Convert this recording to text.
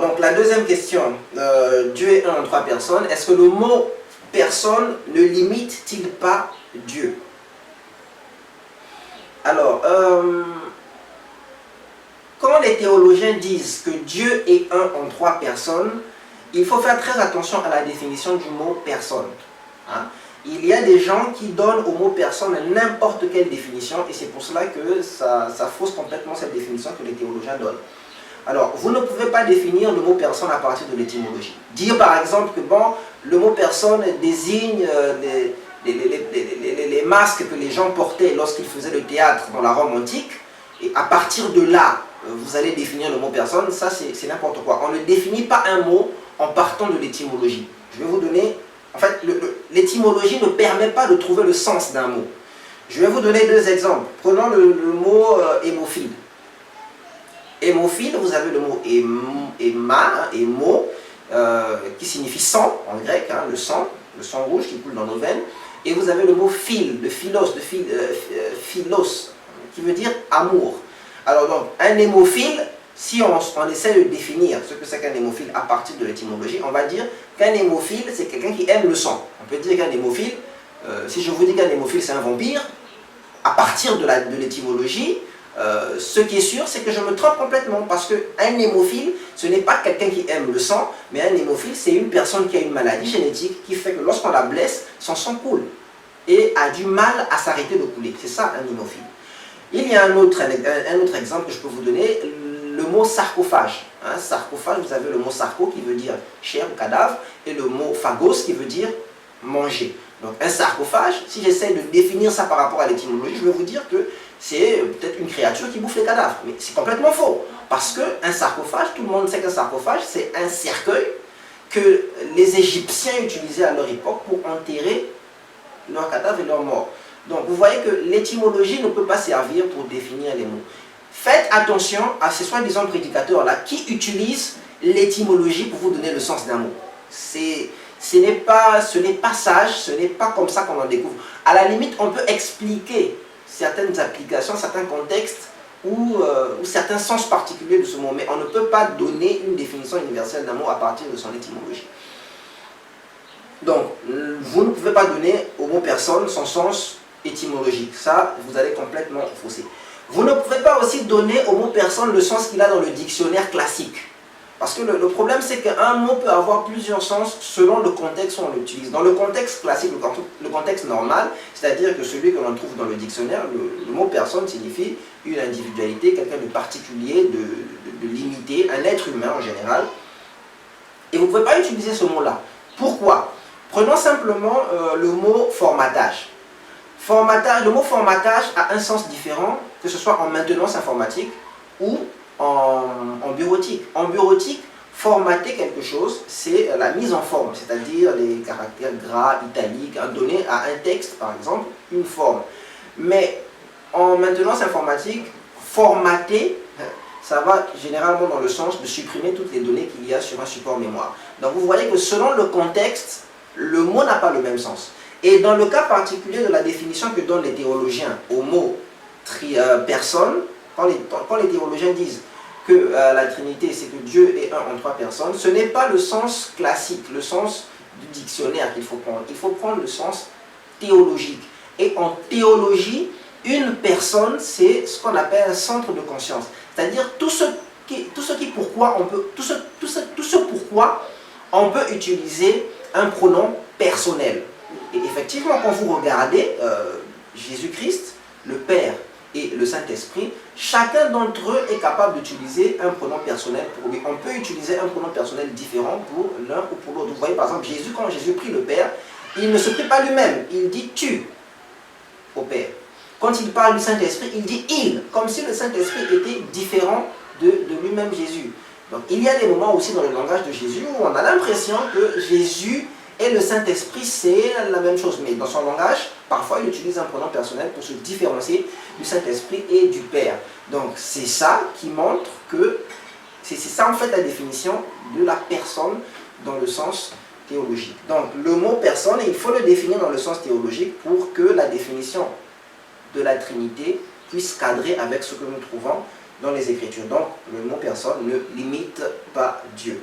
donc la deuxième question, Dieu est un en trois personnes. Est-ce que le mot personne ne limite-t-il pas Dieu? Alors, quand les théologiens disent que Dieu est un en trois personnes, il faut faire très attention à la définition du mot personne. Hein? Il y a des gens qui donnent au mot personne n'importe quelle définition et c'est pour cela que ça fausse complètement cette définition que les théologiens donnent. Alors, vous ne pouvez pas définir le mot personne à partir de l'étymologie. Dire par exemple que bon, le mot personne désigne les masques que les gens portaient lorsqu'ils faisaient le théâtre dans la Rome antique, et à partir de là, vous allez définir le mot personne, ça c'est n'importe quoi. On ne définit pas un mot en partant de l'étymologie. Je vais vous donner, en fait, l'étymologie ne permet pas de trouver le sens d'un mot. Je vais vous donner deux exemples. Prenons le mot hémophile. Hémophile, vous avez le mot hémo, qui signifie sang en grec, hein, le sang rouge qui coule dans nos veines. Et vous avez le mot phile, de philos, philos, qui veut dire amour. Alors donc, un hémophile, si on essaie de définir ce que c'est qu'un hémophile à partir de l'étymologie, on va dire qu'un hémophile, c'est quelqu'un qui aime le sang. On peut dire qu'un hémophile, si je vous dis qu'un hémophile c'est un vampire, à partir de l'étymologie, ce qui est sûr, c'est que je me trompe complètement, parce qu'un hémophile, ce n'est pas quelqu'un qui aime le sang, mais un hémophile, c'est une personne qui a une maladie génétique qui fait que lorsqu'on la blesse, son sang coule et a du mal à s'arrêter de couler. C'est ça un hémophile. Il y a un autre exemple que je peux vous donner, le mot sarcophage. Hein, sarcophage, vous avez le mot sarco qui veut dire chair ou cadavre, et le mot phagos qui veut dire manger. Donc un sarcophage, si j'essaie de définir ça par rapport à l'étymologie, je vais vous dire que c'est peut-être une créature qui bouffe les cadavres. Mais c'est complètement faux. Parce qu'un sarcophage, tout le monde sait qu'un sarcophage, c'est un cercueil que les Égyptiens utilisaient à leur époque pour enterrer leurs cadavres et leurs morts. Donc vous voyez que l'étymologie ne peut pas servir pour définir les mots. Faites attention à ces soi-disant prédicateurs-là qui utilisent l'étymologie pour vous donner le sens d'un mot. Ce n'est pas sage, ce n'est pas comme ça qu'on en découvre. À la limite, on peut expliquer certaines applications, certains contextes ou certains sens particuliers de ce mot, mais on ne peut pas donner une définition universelle d'un mot à partir de son étymologie. Donc, vous ne pouvez pas donner au mot personne son sens étymologique. Ça, vous allez complètement fausser. Vous ne pouvez pas aussi donner au mot personne le sens qu'il a dans le dictionnaire classique. Parce que le problème, c'est qu'un mot peut avoir plusieurs sens selon le contexte où on l'utilise. Dans le contexte classique, le contexte normal, c'est-à-dire que celui que l'on trouve dans le dictionnaire, le mot personne signifie une individualité, quelqu'un de particulier, de limité, un être humain en général. Et vous ne pouvez pas utiliser ce mot-là. Pourquoi? Prenons simplement le mot formatage. Le mot formatage a un sens différent, que ce soit en maintenance informatique ou en bureautique. En bureautique, formater quelque chose, c'est la mise en forme, c'est-à-dire les caractères gras, italiques, donner à un texte, par exemple, une forme. Mais en maintenance informatique, formater, ça va généralement dans le sens de supprimer toutes les données qu'il y a sur un support mémoire. Donc vous voyez que selon le contexte, le mot n'a pas le même sens. Et dans le cas particulier de la définition que donnent les théologiens au mot personne, quand les théologiens disent que la Trinité, c'est que Dieu est un en trois personnes, ce n'est pas le sens classique, le sens du dictionnaire qu'il faut prendre. Il faut prendre le sens théologique. Et en théologie, une personne, c'est ce qu'on appelle un centre de conscience. C'est-à-dire tout ce pourquoi on peut utiliser un pronom personnel. Et effectivement, quand vous regardez Jésus-Christ, le Père et le Saint-Esprit, chacun d'entre eux est capable d'utiliser un pronom personnel pour lui. On peut utiliser un pronom personnel différent pour l'un ou pour l'autre. Vous voyez par exemple, Jésus, quand Jésus prie le Père, il ne se prie pas lui-même, il dit « tu » au Père. Quand il parle du Saint-Esprit, il dit « il », comme si le Saint-Esprit était différent de lui-même Jésus. Donc il y a des moments aussi dans le langage de Jésus où on a l'impression que Jésus et le Saint-Esprit, c'est la même chose. Mais dans son langage, parfois, il utilise un pronom personnel pour se différencier du Saint-Esprit et du Père. Donc, c'est ça qui montre que... C'est ça, en fait, la définition de la personne dans le sens théologique. Donc, le mot personne, il faut le définir dans le sens théologique pour que la définition de la Trinité puisse cadrer avec ce que nous trouvons dans les Écritures. Donc, le mot personne ne limite pas Dieu.